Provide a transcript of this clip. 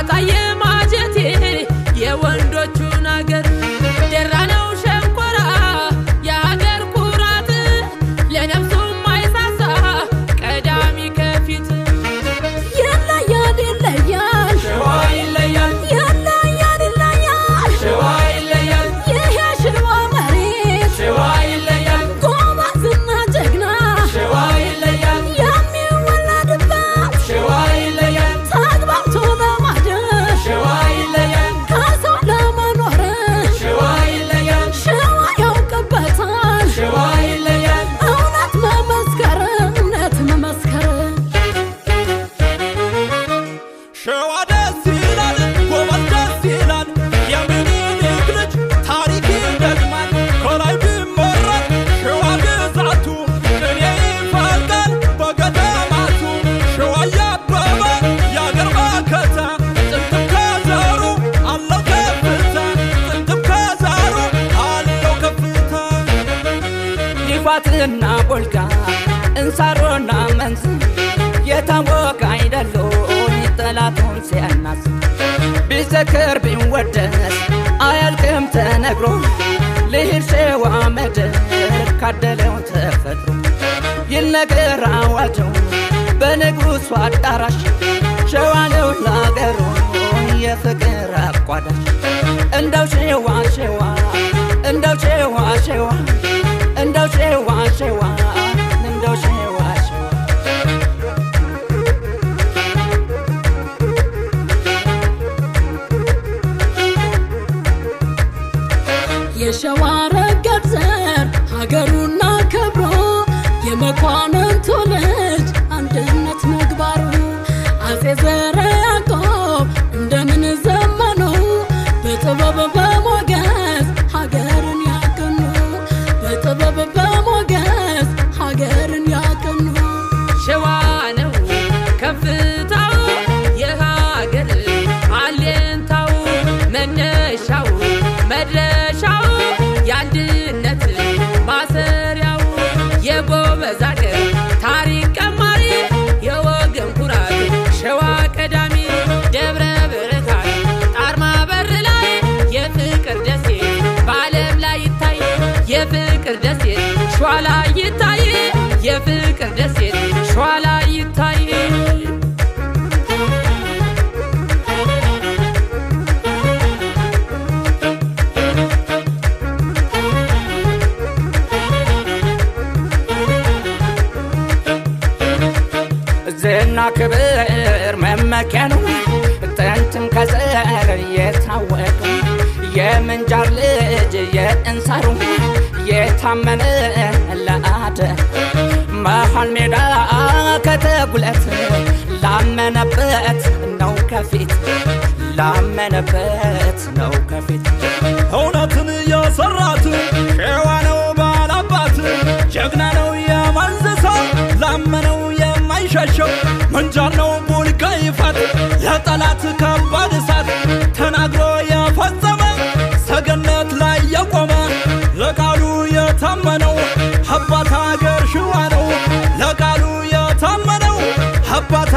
አጣየ ማጀቴ የወንዶቹ ነገር ደራ ነው ሸንኮራ የሀገር ኩራት ለነፍሱ ማይሳሳ ቀዳሚ ከፊት ይለያል ይለያል ሸዋ ይለያል ይለያል ይለያል ሸዋ ይለያል ይሄ ሸዋ መሬት ሸዋ ይለያል ጎበዝና ጀግና ሸዋ ይለያል የሚወለድበት ሸዋ ይለያል ተግባብቶ ለማደር ሸዋ ይለያል ከሰው ለመኖር ሸዋ ይለያል ሸዋ ያውቅበታል ሸዋ ይለያል እውነት መመስከር ሸዋ ደስ ይላል ጎበዝ ደስ ይላል የምኒልክ ልጅ ታሪክ ይደግማል ከላይ ቢመረቅ ሸዋ ግዛቱ ቅኔ ይፈልቃል በገዳማቱ ሸዋ ያበበ የአገር መከታ ጥንትም ከዘሩ አለው ከፍታ ጥንትም ከዘሩ አለው ከፍታ ይፋትና ቦልጋ እንሳሮና መንዝ የታወቀ አይደለው ጠላቱን ሲያናስ ቢዘክር ቢወደስ አያልቅም ተነግሮ ልሂድ ሸዋ ምድር ካደለው ተፈጥሮ ይነገር አዋጀው በንጉሡ አዳራሽ ሸዋ ነው ለአገሩ የፍቅር አቋዳሽ እንደው ሸዋ ሸዋ እንደው ሸዋ ሸዋ እንደው ሸዋ ሸዋ እንደው ሸዋ ሸዋ የሸዋ ረገድ ዘር ሀገሩና ክብሩ የመኳንንቱ ልጅ አንድነት ምግባሩ አፄ ዘርዓ ያዕቆብ እንደምን ዘመኑ በጥበብ በሞገስ ሀገርን ያቀኑ በጥበብ በሞገስ ሀገርን ያቀኑ ሸዋ ነው ከፍታው የሀገር አለኝታው መነሻው መድረሻው የአንድነት ማሰሪያው የጎበዝ አገር ታሪክ ቀማሪ የወገን ኩራት ሸዋ ቀዳሚ ደብረ ብርሃን ጣርማ በር ላይ የፍቅር ደሴት በዓለም ላይ ይታይ የፍቅር ደሴት ሸዋ ላይ ይታይ የፍቅር ደሴት ሸዋ ላይ ይታይ ዝና ክብር መመኪያ ነው ጥንትም ከዘር የታወቀ የምንጃር ልጅ የእንሳሩ የታመነ ለአደር መሃል ሜዳ ከተጉለት ላመነበት ነው ከፊት ላመነበት ነው ከፊት እውነትን የሰራት ሸዋ ነው ባላባት ጀግና ነው የወንዝ ሰው ላመነው የማይሸሸው ምንጃር ነው ቡልጋ ይፋት ለጠላት ከባድ እሳት ተናግሮ የፈጸመ ሰገነት ላይ የቆመ ለቃሉ የታመነው አባት ሀገር ሸዋ ነው ለቃሉ የታመነው አባት